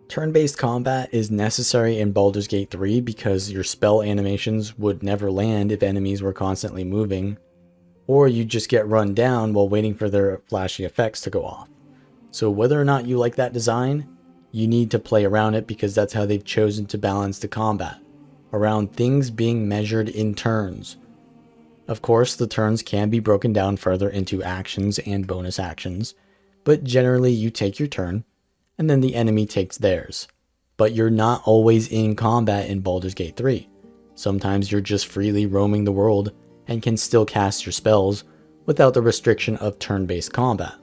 Turn-based combat is necessary in Baldur's Gate 3 because your spell animations would never land if enemies were constantly moving, or you just get run down while waiting for their flashy effects to go off. So whether or not you like that design, you need to play around it because that's how they've chosen to balance the combat, around things being measured in turns. Of course, the turns can be broken down further into actions and bonus actions, but generally you take your turn, and then the enemy takes theirs. But you're not always in combat in Baldur's Gate 3. Sometimes you're just freely roaming the world and can still cast your spells without the restriction of turn-based combat.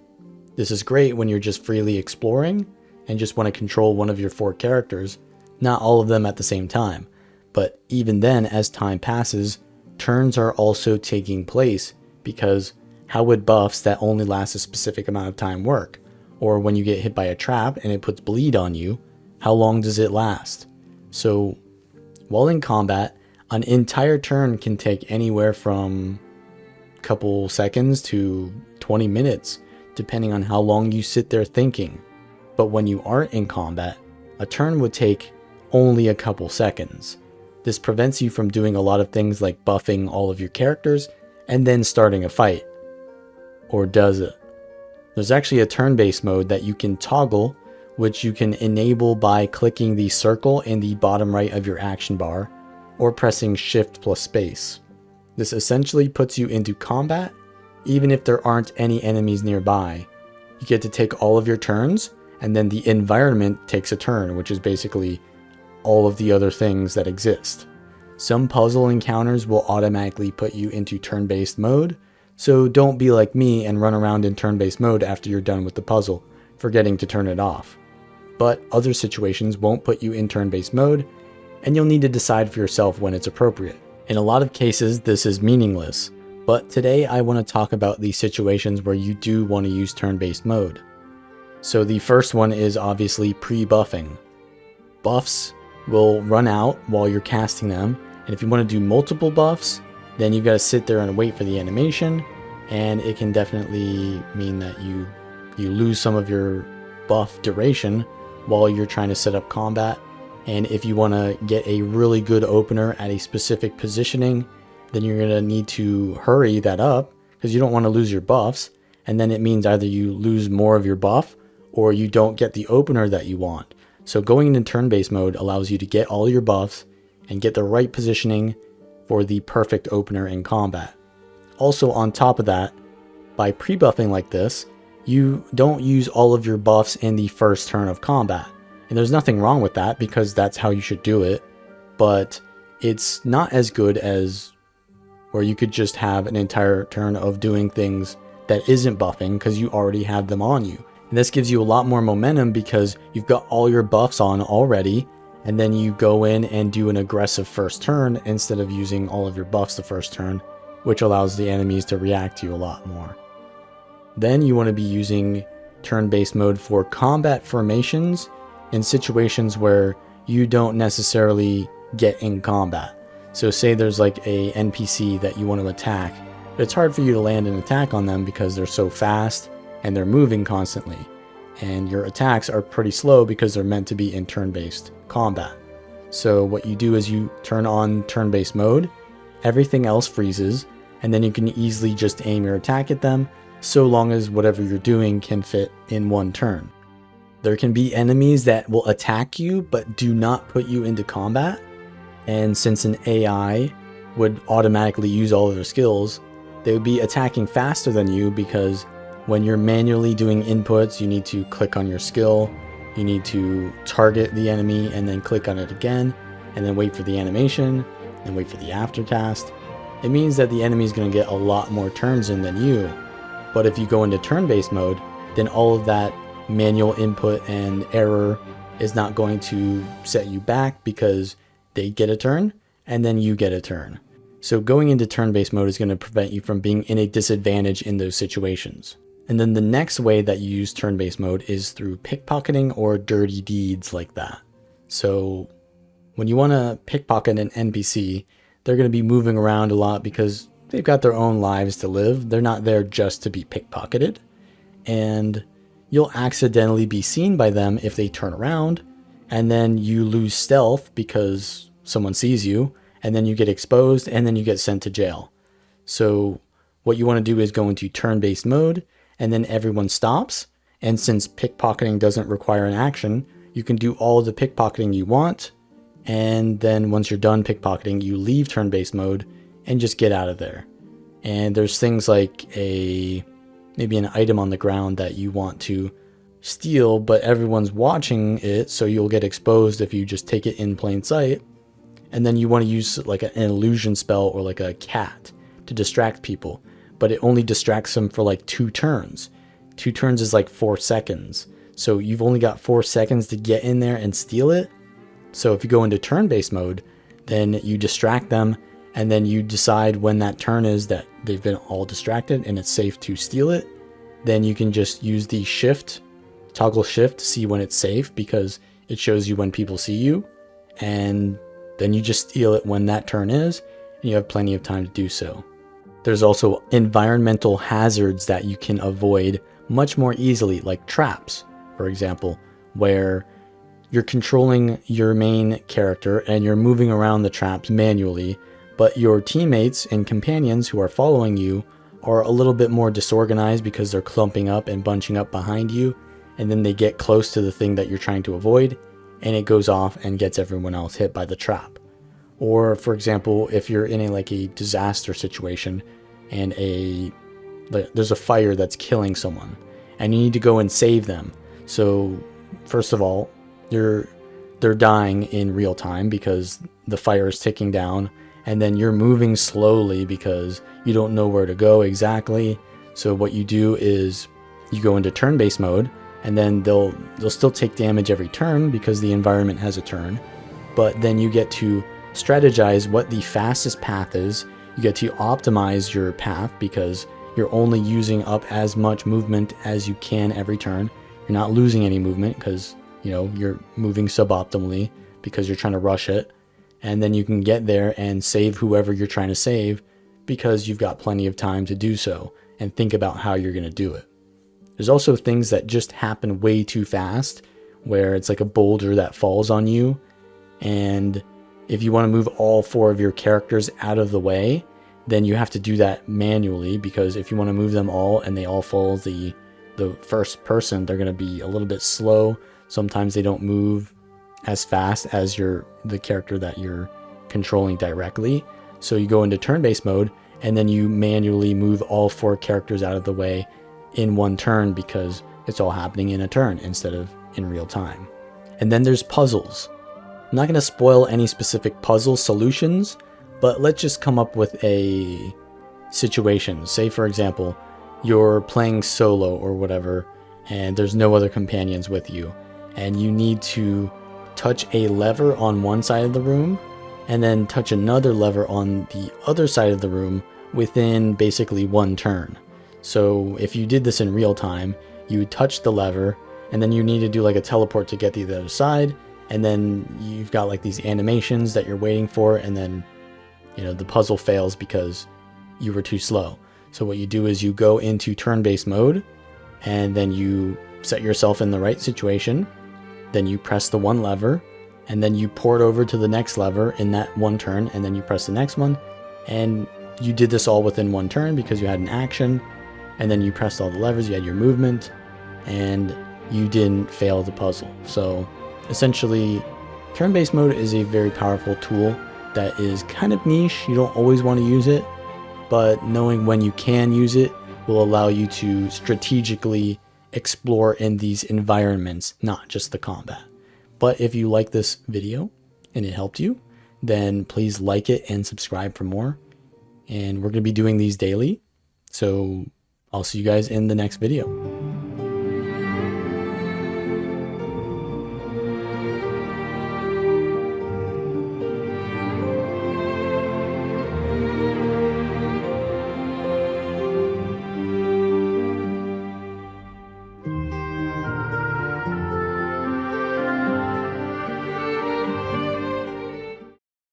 This is great when you're just freely exploring and just want to control one of your 4 characters, not all of them at the same time. But even then, as time passes, turns are also taking place, because how would buffs that only last a specific amount of time work? Or when you get hit by a trap and it puts bleed on you, how long does it last? So while in combat, an entire turn can take anywhere from a couple seconds to 20 minutes, depending on how long you sit there thinking. But when you aren't in combat, a turn would take only a couple seconds. This prevents you from doing a lot of things like buffing all of your characters and then starting a fight. Or does it? There's actually a turn-based mode that you can toggle, which you can enable by clicking the circle in the bottom right of your action bar, or pressing Shift plus space. This essentially puts you into combat, even if there aren't any enemies nearby. You get to take all of your turns, and then the environment takes a turn, which is basically all of the other things that exist. Some puzzle encounters will automatically put you into turn-based mode, so don't be like me and run around in turn-based mode after you're done with the puzzle, forgetting to turn it off. But other situations won't put you in turn-based mode, and you'll need to decide for yourself when it's appropriate. In a lot of cases, this is meaningless, but today I want to talk about the situations where you do want to use turn-based mode. So the first one is obviously pre-buffing. Buffs will run out while you're casting them, and if you want to do multiple buffs, then you've got to sit there and wait for the animation, and it can definitely mean that you lose some of your buff duration while you're trying to set up combat. And if you want to get a really good opener at a specific positioning, then you're going to need to hurry that up because you don't want to lose your buffs, and then it means either you lose more of your buff or you don't get the opener that you want. So going into turn-based mode allows you to get all your buffs and get the right positioning for the perfect opener in combat. Also, on top of that, by pre-buffing like this, you don't use all of your buffs in the first turn of combat. And there's nothing wrong with that because that's how you should do it, but it's not as good as where you could just have an entire turn of doing things that isn't buffing because you already have them on you. And this gives you a lot more momentum because you've got all your buffs on already, and then you go in and do an aggressive first turn instead of using all of your buffs the first turn, which allows the enemies to react to you a lot more. Then you want to be using turn-based mode for combat formations in situations where you don't necessarily get in combat. So say there's like a NPC that you want to attack, but it's hard for you to land an attack on them because they're so fast and they're moving constantly. And your attacks are pretty slow because they're meant to be in turn-based combat. So what you do is you turn on turn-based mode, everything else freezes, and then you can easily just aim your attack at them, so long as whatever you're doing can fit in one turn. There can be enemies that will attack you but do not put you into combat, and since an AI would automatically use all of their skills, they would be attacking faster than you because when you're manually doing inputs, you need to click on your skill, you need to target the enemy and then click on it again, and then wait for the animation, and wait for the aftercast. It means that the enemy is going to get a lot more turns in than you. But if you go into turn-based mode, then all of that manual input and error is not going to set you back because they get a turn, and then you get a turn. So going into turn-based mode is going to prevent you from being in a disadvantage in those situations. And then the next way that you use turn-based mode is through pickpocketing or dirty deeds like that. So when you want to pickpocket an NPC, they're going to be moving around a lot because they've got their own lives to live. They're not there just to be pickpocketed. And you'll accidentally be seen by them if they turn around, and then you lose stealth because someone sees you, and then you get exposed, and then you get sent to jail. So what you want to do is go into turn-based mode, and then everyone stops. And since pickpocketing doesn't require an action, you can do all of the pickpocketing you want. And then once you're done pickpocketing, you leave turn-based mode and just get out of there. And there's things like maybe an item on the ground that you want to steal, but everyone's watching it, so you'll get exposed if you just take it in plain sight. And then you want to use like an illusion spell or like a cat to distract people, but it only distracts them for like 2 turns. 2 turns is like 4 seconds. So you've only got 4 seconds to get in there and steal it. So if you go into turn-based mode, then you distract them, and then you decide when that turn is that they've been all distracted and it's safe to steal it. Then you can just use the toggle shift to see when it's safe, because it shows you when people see you. And then you just steal it when that turn is, and you have plenty of time to do so. There's also environmental hazards that you can avoid much more easily, like traps, for example, where you're controlling your main character and you're moving around the traps manually, but your teammates and companions who are following you are a little bit more disorganized because they're clumping up and bunching up behind you, and then they get close to the thing that you're trying to avoid, and it goes off and gets everyone else hit by the trap. Or for example, if you're in a disaster situation and there's a fire that's killing someone and you need to go and save them. So first of all, they're dying in real time because the fire is ticking down, and then you're moving slowly because you don't know where to go exactly. So what you do is you go into turn-based mode, and then they'll still take damage every turn because the environment has a turn, but then you get to strategize what the fastest path is. You get to optimize your path because you're only using up as much movement as you can every turn. You're not losing any movement because you're moving suboptimally because you're trying to rush it. And then you can get there and save whoever you're trying to save because you've got plenty of time to do so and think about how you're going to do it. There's also things that just happen way too fast, where it's like a boulder that falls on you, and if you want to move all 4 of your characters out of the way, then you have to do that manually, because if you want to move them all and they all follow the first person, they're going to be a little bit slow. Sometimes they don't move as fast as the character that you're controlling directly. So you go into turn-based mode, and then you manually move all 4 characters out of the way in one turn because it's all happening in a turn instead of in real time. And then there's puzzles. I'm not going to spoil any specific puzzle solutions, but let's just come up with a situation. Say, for example, you're playing solo or whatever, and there's no other companions with you, and you need to touch a lever on one side of the room and then touch another lever on the other side of the room within basically one turn. So if you did this in real time, you would touch the lever, and then you need to do like a teleport to get to the other side, and then you've got like these animations that you're waiting for, and then the puzzle fails because you were too slow. So what you do is you go into turn-based mode, and then you set yourself in the right situation, then you press the one lever, and then you port over to the next lever in that one turn, and then you press the next one, and you did this all within one turn because you had an action, and then you pressed all the levers, you had your movement, and you didn't fail the puzzle. So essentially, turn-based mode is a very powerful tool that is kind of niche. You don't always want to use it, but knowing when you can use it will allow you to strategically explore in these environments, not just the combat. But if you like this video and it helped you, then please like it and subscribe for more. And we're going to be doing these daily. So I'll see you guys in the next video.